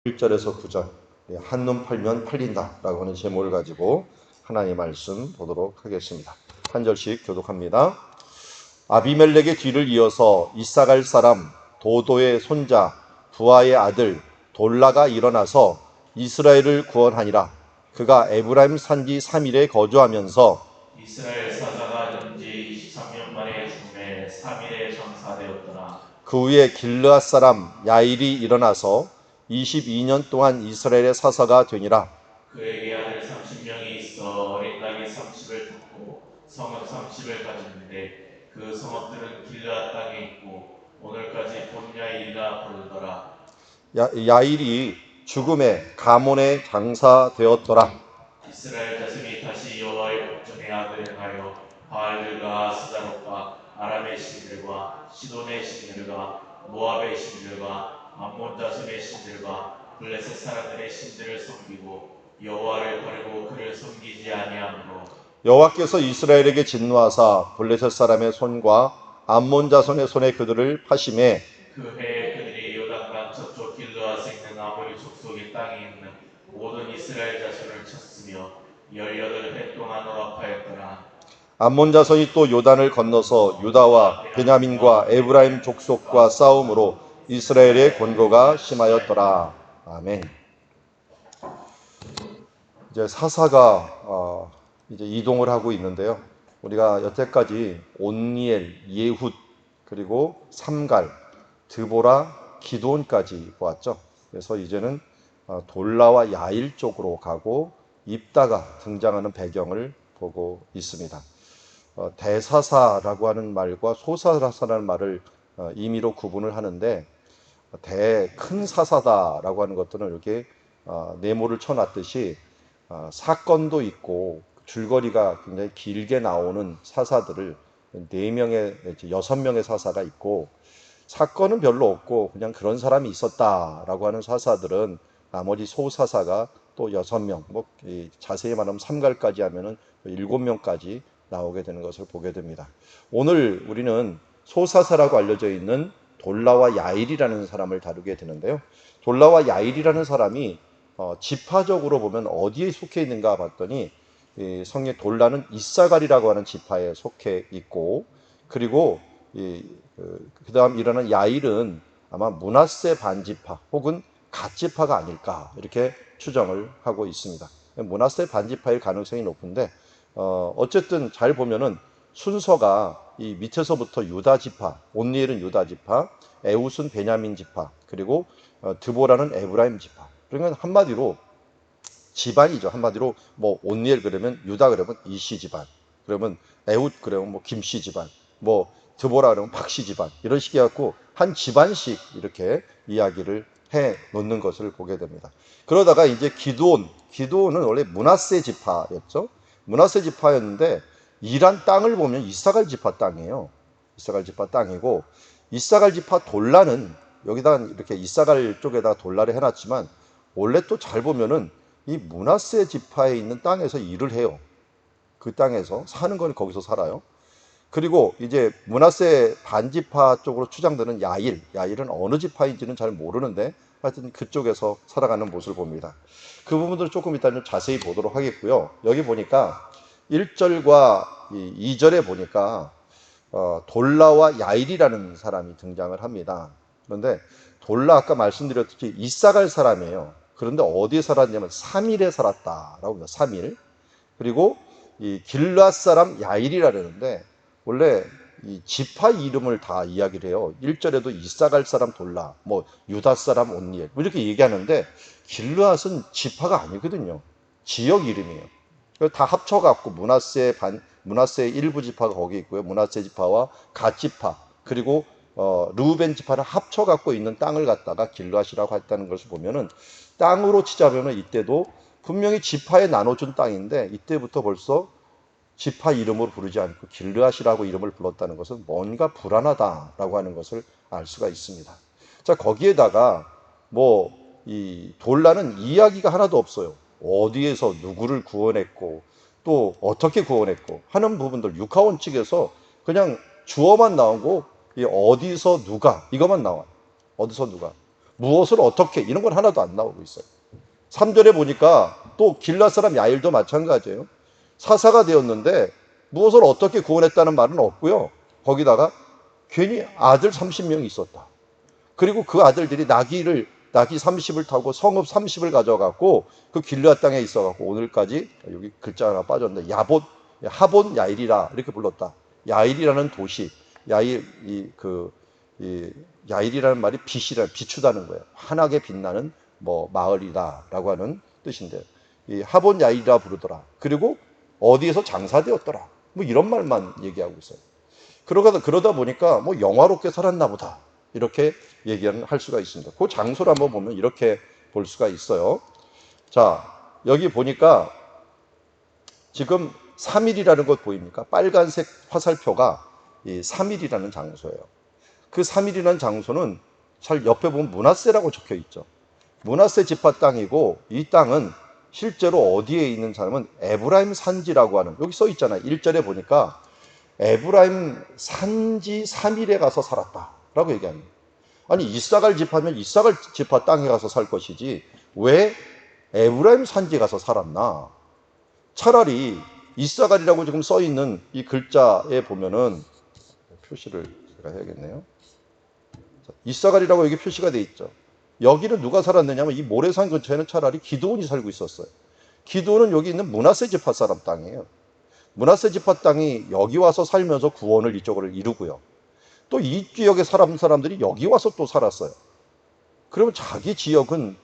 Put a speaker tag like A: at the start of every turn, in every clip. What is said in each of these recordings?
A: 1절에서 9절 한눈 팔면 팔린다라고 하는 제목을 가지고 하나님의 말씀 보도록 하겠습니다. 한 절씩 교독합니다. 아비멜렉의 뒤를 이어서 이사갈 사람 도도의 손자 부하의 아들 돌라가 일어나서 이스라엘을 구원하니라. 그가 에브라임 산지 3일에 거주하면서
B: 이스라엘 사자가 현지 23년 만에 죽음에 3일에 장사되었더라.
A: 그 후에 길르앗 사람 야일이 일어나서 22년 동안 이스라엘의 사사가 되니라.
B: 그에게 아들 30명이 있어 어린 나귀 30을 탔고 성읍 30을 가졌는데 그 성읍들은 길르앗 땅에 있고 오늘까지 본야일이라 부르더라.
A: 야일이 죽음에 가문의 장사되었더라.
B: 이스라엘 자손이 다시 여호와의 복전에 악을 행하여 바알들과 스다롯과 아람의 신들과 시돈의 신들과 모압의 신들과 암몬 자손의 신들과 블레셋 사람들의 신들을 섬기고 여호와를 버리고 그를 섬기지 아니하므로
A: 여호와께서 이스라엘에게 진노하사 블레셋 사람의 손과 암몬 자손의 손에 그들을 파심해
B: 그 해에 그들이 요단강 저쪽 길르앗에 있는 아모리 족속의 땅에 있는 모든 이스라엘 자손을 쳤으며 18해 동안 억압하였더라.
A: 암몬 자손이 또 요단을 건너서 유다와 베냐민과 에브라임 족속과 싸움으로 이스라엘의 권고가 심하였더라. 아멘. 이제 사사가 이제 이동을 하고 있는데요. 우리가 여태까지 온니엘, 예훗, 그리고 삼갈, 드보라, 기드온까지 보았죠. 그래서 이제는 돌라와 야일 쪽으로 가고 입다가 등장하는 배경을 보고 있습니다. 대사사라고 하는 말과 소사사라는 말을 임의로 구분을 하는데 큰 사사다라고 하는 것들은 이렇게 네모를 쳐놨듯이 사건도 있고 줄거리가 굉장히 길게 나오는 사사들을 4명의, 6명의 사사가 있고 사건은 별로 없고 그냥 그런 사람이 있었다라고 하는 사사들은 나머지 소사사가 또 6명, 뭐 자세히 말하면 삼갈까지 하면은 7명까지 나오게 되는 것을 보게 됩니다. 오늘 우리는 소사사라고 알려져 있는 돌라와 야일이라는 사람을 다루게 되는데요. 돌라와 야일이라는 사람이 지파적으로 보면 어디에 속해 있는가 봤더니 성의 돌라는 이사갈이라고 하는 지파에 속해 있고 그리고 그 다음 일어난 야일은 아마 므낫세 반지파 혹은 갓지파가 아닐까 이렇게 추정을 하고 있습니다. 므낫세 반지파일 가능성이 높은데 어쨌든 잘 보면은 순서가 이 밑에서부터 유다 지파, 온니엘은 유다 지파, 에웃은 베냐민 지파, 그리고 드보라는 에브라임 지파. 그러니까 한마디로 집안이죠. 한마디로 뭐 온니엘 그러면 유다 그러면 이씨 집안, 그러면 에웃 그러면 뭐 김씨 집안, 뭐 드보라 그러면 박씨 집안 이런 식이 갖고 한 집안씩 이렇게 이야기를 해 놓는 것을 보게 됩니다. 그러다가 이제 기드온은 원래 므낫세 지파였죠. 므낫세 지파였는데 이란 땅을 보면 이사갈 지파 땅이에요. 이사갈 지파 땅이고 이사갈 지파 돌라는 여기다 이렇게 이사갈 쪽에다 돌라를 해놨지만 원래 또 잘 보면은 이 므낫세 지파에 있는 땅에서 일을 해요. 그 땅에서 사는 건 거기서 살아요. 그리고 이제 므낫세 반지파 쪽으로 추정되는 야일은 어느 지파인지는 잘 모르는데 하여튼 그쪽에서 살아가는 모습을 봅니다. 그 부분들을 조금 이따 좀 자세히 보도록 하겠고요. 여기 보니까 1절과 2절에 보니까 돌라와 야일이라는 사람이 등장을 합니다. 그런데 돌라 아까 말씀드렸듯이 이사갈 사람이에요. 그런데 어디에 살았냐면 3일에 살았다라고 합니다. 3일. 그리고 이 길앗 사람 야일이라 그러는데 원래 이 지파 이름을 다 이야기를 해요. 1절에도 이사갈 사람 돌라, 뭐 유다 사람 온니엘 뭐 이렇게 얘기하는데 길앗은 지파가 아니거든요. 지역 이름이에요. 다 합쳐갖고 므낫세의 일부 지파가 거기 있고요. 므낫세 지파와 갓 지파 그리고 르우벤 지파를 합쳐갖고 있는 땅을 갖다가 길앗이라고 했다는 것을 보면은 땅으로 치자면은 이때도 분명히 지파에 나눠준 땅인데 이때부터 벌써 지파 이름으로 부르지 않고 길르앗이라고 이름을 불렀다는 것은 뭔가 불안하다라고 하는 것을 알 수가 있습니다. 자, 거기에다가 뭐 이 돌라는 이야기가 하나도 없어요. 어디에서 누구를 구원했고 또 어떻게 구원했고 하는 부분들 육하원 측에서 그냥 주어만 나오고 어디서 누가 이것만 나와. 어디서 누가. 무엇을 어떻게, 이런 건 하나도 안 나오고 있어요. 3절에 보니까 또 길앗 사람 야일도 마찬가지예요. 사사가 되었는데 무엇을 어떻게 구원했다는 말은 없고요. 거기다가 괜히 아들 30명이 있었다. 그리고 그 아들들이 나귀 30을 타고 성읍 30을 가져갔고 그 길앗 땅에 있어갖고 오늘까지 여기 글자 하나 빠졌는데 하본 야일이라 이렇게 불렀다. 야일이라는 도시, 야일이라는 말이 비추다는 거예요. 환하게 빛나는 마을이다라고 하는 뜻인데, 이 하본 야일이라 부르더라. 그리고 어디에서 장사되었더라. 이런 말만 얘기하고 있어요. 그러다 보니까 영화롭게 살았나 보다. 이렇게 얘기할 수가 있습니다. 그 장소를 한번 보면 이렇게 볼 수가 있어요. 자, 여기 보니까 지금 3일이라는 것 보입니까? 빨간색 화살표가 이 3일이라는 장소예요. 그 3일이라는 장소는 잘 옆에 보면 므낫세라고 적혀 있죠. 므낫세 지파 땅이고 이 땅은 실제로 어디에 있는 사람은 에브라임 산지라고 하는, 여기 써 있잖아요. 1절에 보니까 에브라임 산지 3일에 가서 살았다라고 얘기합니다. 아니, 이사갈 지파면 이사갈 지파 땅에 가서 살 것이지 왜 에브라임 산지 가서 살았나? 차라리 이사갈이라고 지금 써 있는 이 글자에 보면은 표시를 제가 해야겠네요. 이사갈이라고 여기 표시가 돼 있죠. 여기는 누가 살았느냐면 이 모래산 근처에는 차라리 기드온이 살고 있었어요. 기드온은 여기 있는 므낫세 지파 사람 땅이에요. 므낫세 지파 땅이 여기 와서 살면서 구원을 이쪽으로 이루고요. 또 이 지역의 사람들이 여기 와서 또 살았어요. 그러면 자기 지역은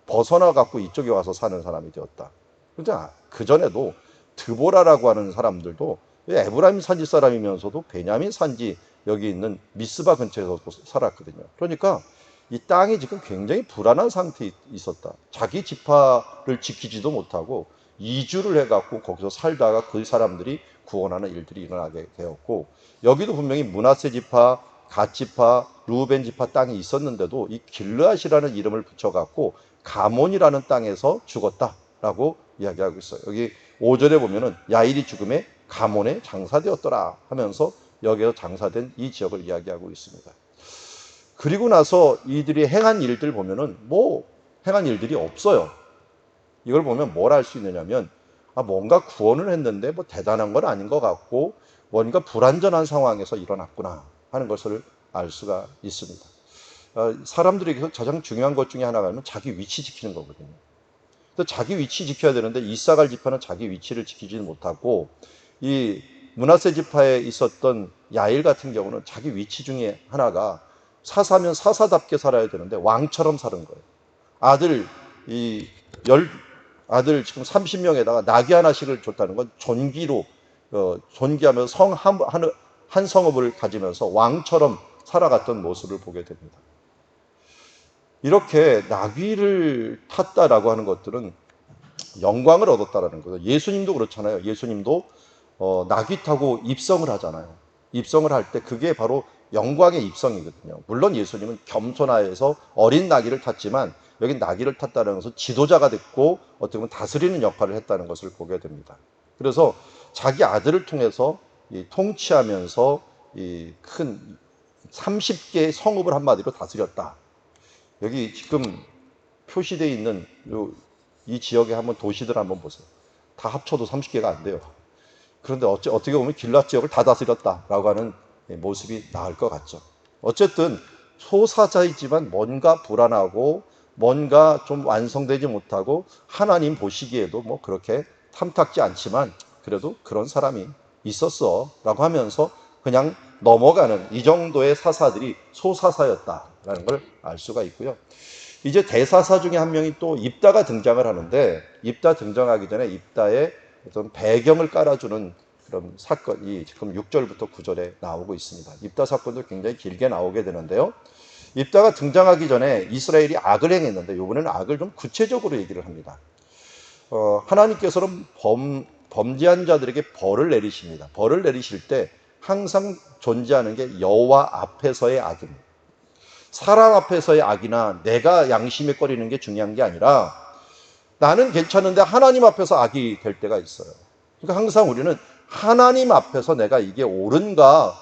A: 벗어나 갖고 이쪽에 와서 사는 사람이 되었다. 그런데 그 전에도 드보라라고 하는 사람들도 에브라임 산지 사람이면서도 베냐민 산지 여기 있는 미스바 근처에서 살았거든요. 그러니까 이 땅이 지금 굉장히 불안한 상태에 있었다. 자기 지파를 지키지도 못하고 이주를 해갖고 거기서 살다가 그 사람들이 구원하는 일들이 일어나게 되었고, 여기도 분명히 므낫세 지파, 갓 지파, 루벤 지파 땅이 있었는데도 이 길르앗이라는 이름을 붙여갖고 가몬이라는 땅에서 죽었다라고 이야기하고 있어요. 여기 5절에 보면은 야일이 죽음에 가몬에 장사되었더라 하면서 여기서 장사된 이 지역을 이야기하고 있습니다. 그리고 나서 이들이 행한 일들 보면은 행한 일들이 없어요. 이걸 보면 뭘 알 수 있느냐면 뭔가 구원을 했는데 대단한 건 아닌 것 같고 뭔가 불완전한 상황에서 일어났구나 하는 것을 알 수가 있습니다. 사람들에게서 가장 중요한 것 중에 하나가 자기 위치 지키는 거거든요. 자기 위치 지켜야 되는데 이사갈 지파는 자기 위치를 지키지 못하고 이 므낫세 지파에 있었던 야일 같은 경우는 자기 위치 중에 하나가 사사면 사사답게 살아야 되는데 왕처럼 사는 거예요. 아들 지금 30명에다가 나귀 하나씩을 줬다는 건 존귀하면서 한 성읍을 가지면서 왕처럼 살아갔던 모습을 보게 됩니다. 이렇게 나귀를 탔다라고 하는 것들은 영광을 얻었다라는 거죠. 예수님도 그렇잖아요. 예수님도 나귀 타고 입성을 하잖아요. 입성을 할 때 그게 바로 영광의 입성이거든요. 물론 예수님은 겸손하여서 어린 나귀를 탔지만 여기 나귀를 탔다는 것은 지도자가 됐고 어떻게 보면 다스리는 역할을 했다는 것을 보게 됩니다. 그래서 자기 아들을 통해서 통치하면서 이 큰 30개의 성읍을 한마디로 다스렸다. 여기 지금 표시되어 있는 이 지역에 한번 도시들 한번 보세요. 다 합쳐도 30개가 안 돼요. 그런데 어떻게 보면 길앗 지역을 다 다스렸다라고 하는 모습이 나을 것 같죠. 어쨌든 소사자이지만 뭔가 불안하고 뭔가 좀 완성되지 못하고 하나님 보시기에도 그렇게 탐탁지 않지만 그래도 그런 사람이 있었어 라고 하면서 그냥 넘어가는 이 정도의 사사들이 소사사였다라는 걸 알 수가 있고요. 이제 대사사 중에 한 명이 또 입다가 등장을 하는데, 입다 등장하기 전에 입다의 어떤 배경을 깔아주는 그런 사건이 지금 6절부터 9절에 나오고 있습니다. 입다 사건도 굉장히 길게 나오게 되는데요. 입다가 등장하기 전에 이스라엘이 악을 행했는데 이번에는 악을 좀 구체적으로 얘기를 합니다. 하나님께서는 범죄한 자들에게 벌을 내리십니다. 벌을 내리실 때 항상 존재하는 게 여호와 앞에서의 악입니다. 사람 앞에서의 악이나 내가 양심에 꺼리는 게 중요한 게 아니라 나는 괜찮은데 하나님 앞에서 악이 될 때가 있어요. 그러니까 항상 우리는 하나님 앞에서 내가 이게 옳은가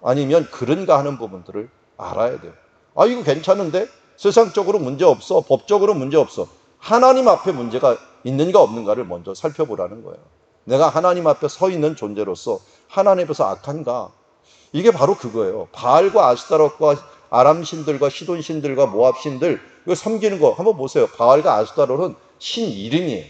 A: 아니면 그른가 하는 부분들을 알아야 돼요. 이거 괜찮은데 세상적으로 문제 없어, 법적으로 문제 없어. 하나님 앞에 문제가 있는가 없는가를 먼저 살펴보라는 거예요. 내가 하나님 앞에 서 있는 존재로서 하나님 앞에서 악한가? 이게 바로 그거예요. 바알과 아스타롯과 아람 신들과 시돈 신들과 모압 신들 이거 섬기는 거 한번 보세요. 바알과 아스타롯은 신 이름이에요.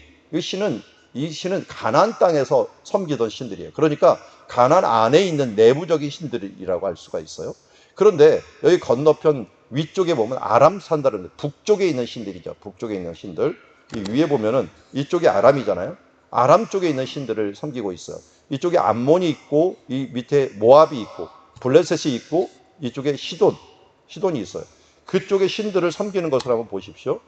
A: 이 신은 가나안 땅에서 섬기던 신들이에요. 그러니까 가나안 안에 있는 내부적인 신들이라고 할 수가 있어요. 그런데 여기 건너편 위쪽에 보면 아람 산다는 북쪽에 있는 신들이죠. 북쪽에 있는 신들. 이 위에 보면은 이쪽이 아람이잖아요. 아람 쪽에 있는 신들을 섬기고 있어요. 이쪽에 암몬이 있고 이 밑에 모압이 있고 블레셋이 있고 이쪽에 시돈이 있어요. 그쪽의 신들을 섬기는 것을 한번 보십시오.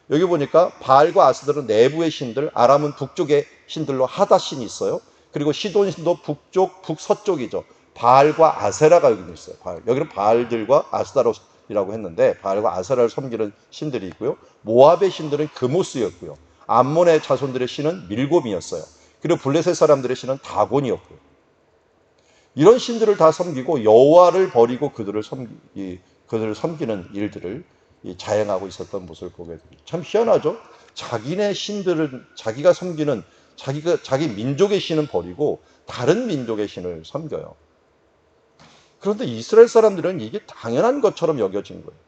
A: 여기 보니까 바알과 아스들은 내부의 신들, 아람은 북쪽의 신들로 하닷신이 있어요. 그리고 시돈신도 북쪽, 북서쪽이죠. 바알과 아세라가 여기 있어요. 여기는 바알들과 아스다롯이라고 했는데 바알과 아세라를 섬기는 신들이 있고요. 모압의 신들은 그모스였고요. 암몬의 자손들의 신은 밀곰이었어요. 그리고 블레셋 사람들의 신은 다곤이었고요. 이런 신들을 다 섬기고 여호와를 버리고 그들을 섬기는 일들을 자행하고 있었던 모습을 보게 됩니다. 참 희한하죠? 자기네 신들은 자기가 섬기는 자기 민족의 신은 버리고 다른 민족의 신을 섬겨요. 그런데 이스라엘 사람들은 이게 당연한 것처럼 여겨진 거예요.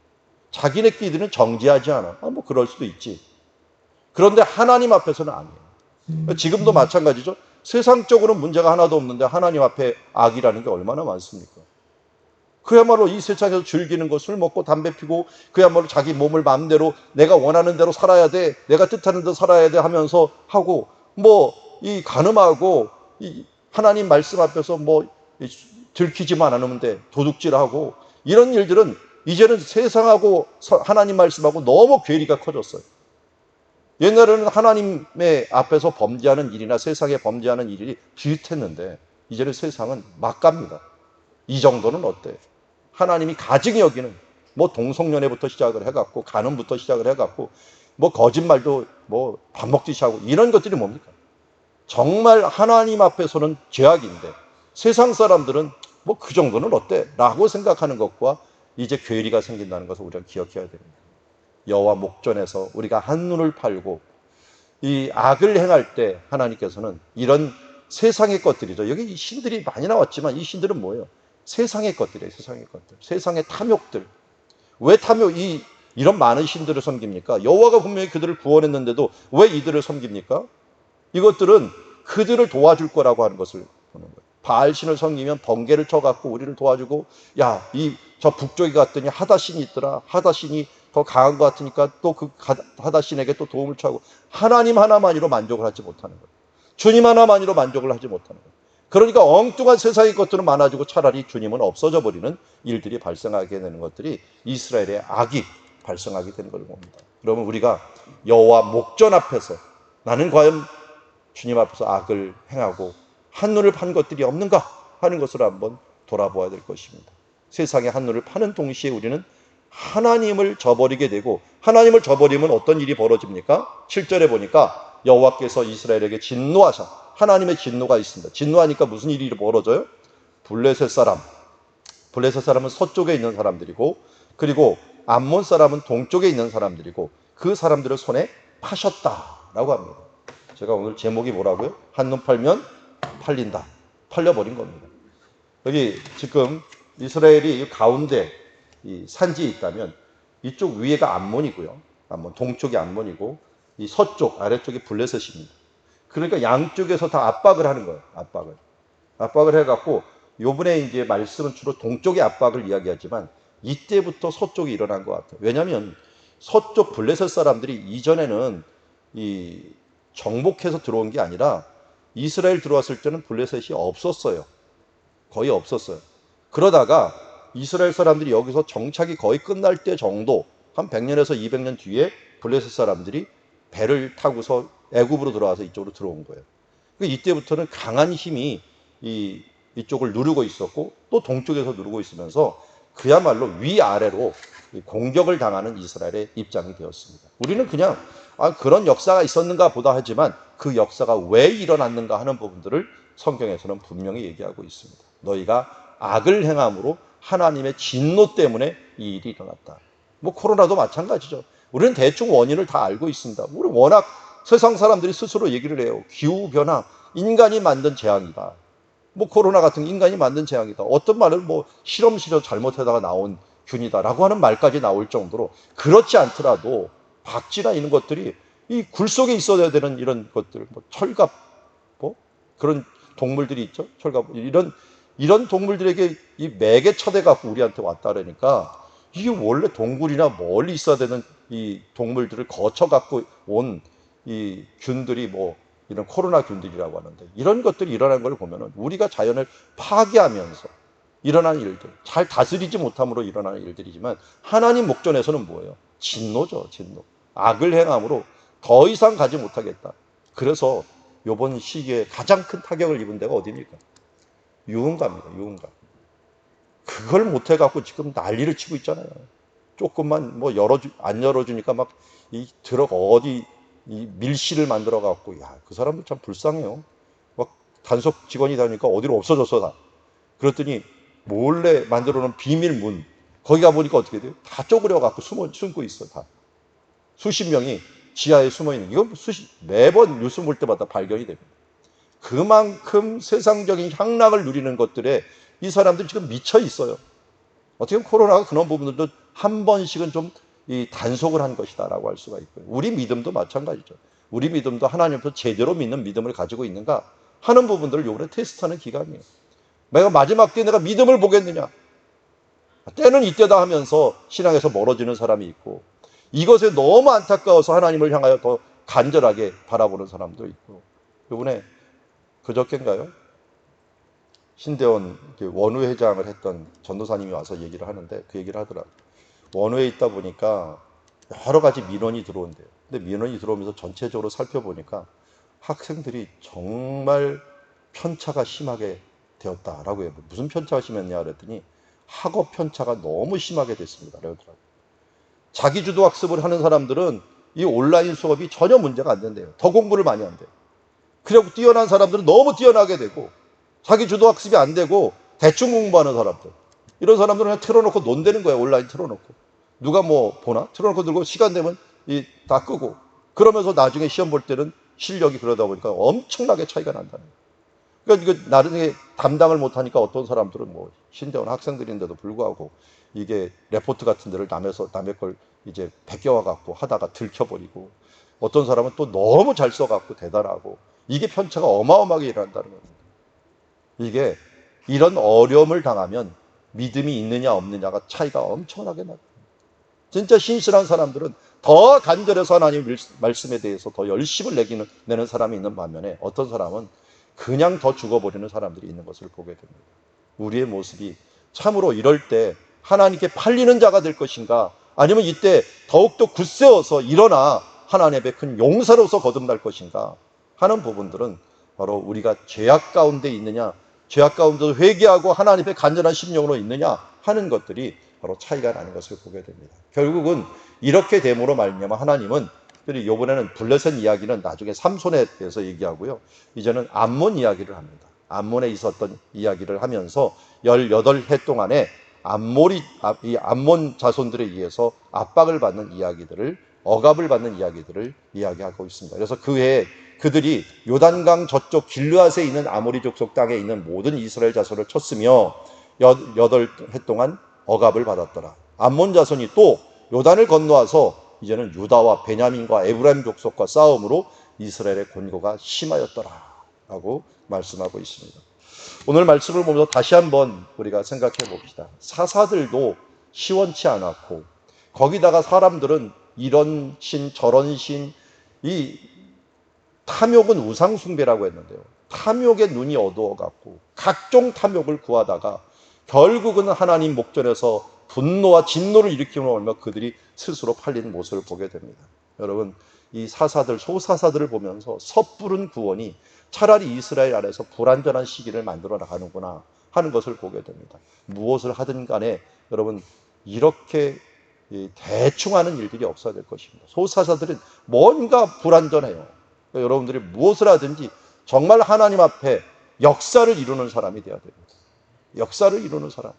A: 자기네끼리는 정지하지 않아. 뭐 그럴 수도 있지. 그런데 하나님 앞에서는 아니에요. 지금도 마찬가지죠. 세상적으로 문제가 하나도 없는데 하나님 앞에 악이라는 게 얼마나 많습니까? 그야말로 이 세상에서 즐기는 거, 술 먹고 담배 피고 그야말로 자기 몸을 마음대로 내가 원하는 대로 살아야 돼, 내가 뜻하는 대로 살아야 돼 하면서 하고 이 간음하고 이 하나님 말씀 앞에서 들키지만 않으면 돼, 도둑질하고 이런 일들은 이제는 세상하고 하나님 말씀하고 너무 괴리가 커졌어요. 옛날에는 하나님의 앞에서 범죄하는 일이나 세상에 범죄하는 일이 비슷했는데 이제는 세상은 막 갑니다. 이 정도는 어때? 하나님이 가증히 여기는 동성연애부터 시작을 해갖고 간음부터 시작을 해갖고 거짓말도 밥 먹듯이 하고 이런 것들이 뭡니까? 정말 하나님 앞에서는 죄악인데 세상 사람들은 그 정도는 어때? 라고 생각하는 것과 이제 괴리가 생긴다는 것을 우리가 기억해야 됩니다. 여호와 목전에서 우리가 한눈을 팔고 이 악을 행할 때 하나님께서는 이런 세상의 것들이죠. 여기 신들이 많이 나왔지만 이 신들은 뭐예요? 세상의 것들이에요. 세상의 것들. 세상의 탐욕들. 왜 이런 많은 신들을 섬깁니까? 여호와가 분명히 그들을 구원했는데도 왜 이들을 섬깁니까? 이것들은 그들을 도와줄 거라고 하는 것을 보는 거예요. 바알신을 섬기면 번개를 쳐갖고 우리를 도와주고 저 북쪽에 갔더니 하닷신이 있더라. 하닷신이 더 강한 것 같으니까 또 그 하닷신에게 또 도움을 청하고 하나님 하나만으로 만족을 하지 못하는 거예요. 주님 하나만으로 만족을 하지 못하는 거예요. 그러니까 엉뚱한 세상의 것들은 많아지고 차라리 주님은 없어져 버리는 일들이 발생하게 되는 것들이 이스라엘의 악이 발생하게 되는 걸 봅니다. 그러면 우리가 여호와 목전 앞에서 나는 과연 주님 앞에서 악을 행하고 한눈을 판 것들이 없는가 하는 것을 한번 돌아보아야 될 것입니다. 세상에 한눈을 파는 동시에 우리는 하나님을 저버리게 되고 하나님을 저버리면 어떤 일이 벌어집니까? 7절에 보니까 여호와께서 이스라엘에게 진노하셔. 하나님의 진노가 있습니다. 진노하니까 무슨 일이 벌어져요? 블레셋 사람은 서쪽에 있는 사람들이고 그리고 암몬 사람은 동쪽에 있는 사람들이고 그 사람들을 손에 파셨다라고 합니다. 제가 오늘 제목이 뭐라고요? 한눈 팔면 팔린다. 팔려버린 겁니다. 여기 지금 이스라엘이 가운데 이 산지에 있다면 이쪽 위에가 암몬이고요. 동쪽이 암몬이고 이 서쪽 아래쪽이 블레셋입니다. 그러니까 양쪽에서 다 압박을 하는 거예요. 압박을 해갖고 요번에 이제 말씀은 주로 동쪽의 압박을 이야기하지만 이때부터 서쪽이 일어난 것 같아요. 왜냐하면 서쪽 블레셋 사람들이 이전에는 이 정복해서 들어온 게 아니라 이스라엘 들어왔을 때는 블레셋이 없었어요. 거의 없었어요. 그러다가 이스라엘 사람들이 여기서 정착이 거의 끝날 때 정도 한 100년에서 200년 뒤에 블레셋 사람들이 배를 타고서 애굽으로 들어와서 이쪽으로 들어온 거예요. 이때부터는 강한 힘이 이쪽을 누르고 있었고 또 동쪽에서 누르고 있으면서 그야말로 위아래로 공격을 당하는 이스라엘의 입장이 되었습니다. 우리는 그냥 그런 역사가 있었는가 보다 하지만 그 역사가 왜 일어났는가 하는 부분들을 성경에서는 분명히 얘기하고 있습니다. 너희가 악을 행함으로 하나님의 진노 때문에 이 일이 일어났다. 뭐 코로나도 마찬가지죠. 우리는 대충 원인을 다 알고 있습니다. 우리 워낙 세상 사람들이 스스로 얘기를 해요. 기후변화, 인간이 만든 재앙이다. 뭐 코로나 같은 게 인간이 만든 재앙이다. 어떤 말은 뭐 실험실에서 잘못하다가 나온 균이다라고 하는 말까지 나올 정도로, 그렇지 않더라도 박쥐나 이런 것들이 이 굴 속에 있어야 되는 이런 것들, 뭐 철갑, 뭐 그런 동물들이 있죠. 철갑, 이런 동물들에게 이 매개 쳐대 갖고 우리한테 왔다 그러니까, 이게 원래 동굴이나 멀리 있어야 되는 이 동물들을 거쳐 갖고 온 이 균들이 뭐 이런 코로나 균들이라고 하는데, 이런 것들이 일어나는 걸 보면은 우리가 자연을 파괴하면서 일어나는 일들, 잘 다스리지 못함으로 일어나는 일들이지만, 하나님 목전에서는 뭐예요? 진노죠, 진노. 악을 행함으로 더 이상 가지 못하겠다. 그래서 이번 시기에 가장 큰 타격을 입은 데가 어디입니까? 유흥가입니다, 유흥가. 그걸 못해갖고 지금 난리를 치고 있잖아요. 조금만 뭐 안 열어주니까 막 이 트럭 어디 이 밀실을 만들어갖고, 야, 그 사람들 참 불쌍해요. 막 단속 직원이 다니까 어디로 없어졌어, 다. 그랬더니 몰래 만들어 놓은 비밀문, 거기 가보니까 어떻게 돼요? 다 쪼그려갖고 숨고 있어, 다. 수십 명이 지하에 숨어 있는, 이거 매번 뉴스 볼 때마다 발견이 됩니다. 그만큼 세상적인 향락을 누리는 것들에 이 사람들이 지금 미쳐 있어요. 어떻게 보면 코로나가 그런 부분들도 한 번씩은 좀 이 단속을 한 것이다라고 할 수가 있고요. 우리 믿음도 마찬가지죠. 우리 믿음도 하나님부터 제대로 믿는 믿음을 가지고 있는가 하는 부분들을 요번에 테스트하는 기간이에요. 내가 마지막 때에 내가 믿음을 보겠느냐? 때는 이때다 하면서 신앙에서 멀어지는 사람이 있고, 이것에 너무 안타까워서 하나님을 향하여 더 간절하게 바라보는 사람도 있고, 요번에 그저께인가요? 신대원 원외 회장을 했던 전도사님이 와서 얘기를 하는데, 그 얘기를 하더라고요. 원외에 있다 보니까 여러 가지 민원이 들어온대요. 근데 민원이 들어오면서 전체적으로 살펴보니까 학생들이 정말 편차가 심하게 되었다라고 해요. 무슨 편차가 심했냐 그랬더니, 학업 편차가 너무 심하게 됐습니다. 그러더라고요. 자기주도 학습을 하는 사람들은 이 온라인 수업이 전혀 문제가 안 된대요. 더 공부를 많이 한대요. 그리고 뛰어난 사람들은 너무 뛰어나게 되고, 자기 주도 학습이 안 되고 대충 공부하는 사람들, 이런 사람들은 그냥 틀어놓고 논다는 거예요. 온라인 틀어놓고 누가 뭐 보나 틀어놓고 들고 시간 되면 다 끄고, 그러면서 나중에 시험 볼 때는 실력이 그러다 보니까 엄청나게 차이가 난다는 거예요. 그러니까 이거 나중에 담당을 못하니까 어떤 사람들은 뭐 신대원 학생들인데도 불구하고 이게 레포트 같은 데를 남의 걸 이제 베껴와 갖고 하다가 들켜버리고, 어떤 사람은 또 너무 잘 써갖고 대단하고, 이게 편차가 어마어마하게 일어난다는 겁니다. 이게 이런 어려움을 당하면 믿음이 있느냐 없느냐가 차이가 엄청나게 나요. 진짜 신실한 사람들은 더 간절해서 하나님 말씀에 대해서 더 열심을 내는 사람이 있는 반면에, 어떤 사람은 그냥 더 죽어버리는 사람들이 있는 것을 보게 됩니다. 우리의 모습이 참으로 이럴 때 하나님께 팔리는 자가 될 것인가, 아니면 이때 더욱더 굳세어서 일어나 하나님 앞에 큰 용사로서 거듭날 것인가 하는 부분들은 바로 우리가 죄악 가운데 있느냐, 죄악 가운데 회개하고 하나님 앞에 간절한 심령으로 있느냐 하는 것들이 바로 차이가 나는 것을 보게 됩니다. 결국은 이렇게 됨으로 말미암아 하나님은, 그리고 이번에는 블레셋 이야기는 나중에 삼손에 대해서 얘기하고요, 이제는 암몬 이야기를 합니다. 암몬에 있었던 이야기를 하면서 18해 동안에 이 암몬 자손들에 의해서 압박을 받는 이야기들을, 억압을 받는 이야기들을 이야기하고 있습니다. 그래서 그 해에 그들이 요단강 저쪽 길르앗에 있는 아모리 족속 땅에 있는 모든 이스라엘 자손을 쳤으며 8해 동안 억압을 받았더라. 암몬 자손이 또 요단을 건너와서 이제는 유다와 베냐민과 에브라임 족속과 싸움으로 이스라엘의 곤고가 심하였더라 라고 말씀하고 있습니다. 오늘 말씀을 보면서 다시 한번 우리가 생각해 봅시다. 사사들도 시원치 않았고, 거기다가 사람들은 이런 신 저런 신, 이 탐욕은 우상숭배라고 했는데요, 탐욕에 눈이 어두워갖고 각종 탐욕을 구하다가 결국은 하나님 목전에서 분노와 진노를 일으키는 얼마 그들이 스스로 팔리는 모습을 보게 됩니다. 여러분, 이 사사들, 소사사들을 보면서 섣부른 구원이 차라리 이스라엘 안에서 불완전한 시기를 만들어 나가는구나 하는 것을 보게 됩니다. 무엇을 하든 간에 여러분, 이렇게 대충 하는 일들이 없어야 될 것입니다. 소사사들은 뭔가 불완전해요. 그러니까 여러분들이 무엇을 하든지 정말 하나님 앞에 역사를 이루는 사람이 되어야 됩니다. 역사를 이루는 사람.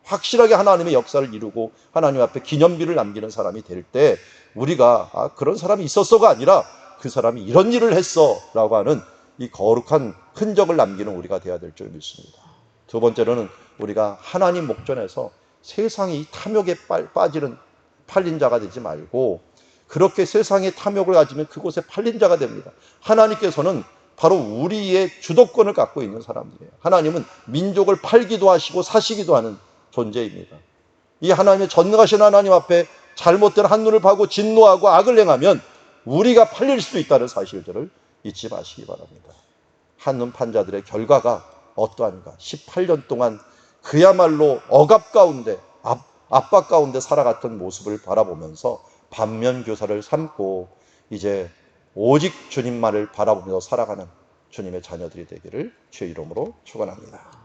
A: 확실하게 하나님의 역사를 이루고 하나님 앞에 기념비를 남기는 사람이 될 때 우리가 그런 사람이 있었어가 아니라 그 사람이 이런 일을 했어 라고 하는 이 거룩한 흔적을 남기는 우리가 되어야 될 줄 믿습니다. 두 번째로는 우리가 하나님 목전에서 세상의 이 탐욕에 빠지는 팔린 자가 되지 말고 그렇게 세상의 탐욕을 가지면 그곳에 팔린 자가 됩니다. 하나님께서는 바로 우리의 주도권을 갖고 있는 사람이에요. 하나님은 민족을 팔기도 하시고 사시기도 하는 존재입니다. 이 하나님의 전능하신 하나님 앞에 잘못된 한눈을 파고 진노하고 악을 행하면 우리가 팔릴 수도 있다는 사실들을 잊지 마시기 바랍니다. 한눈 판 자들의 결과가 어떠한가? 18년 동안 그야말로 억압 가운데 압박 가운데 살아갔던 모습을 바라보면서 반면교사를 삼고 이제 오직 주님만을 바라보며 살아가는 주님의 자녀들이 되기를 주의 이름으로 축원합니다.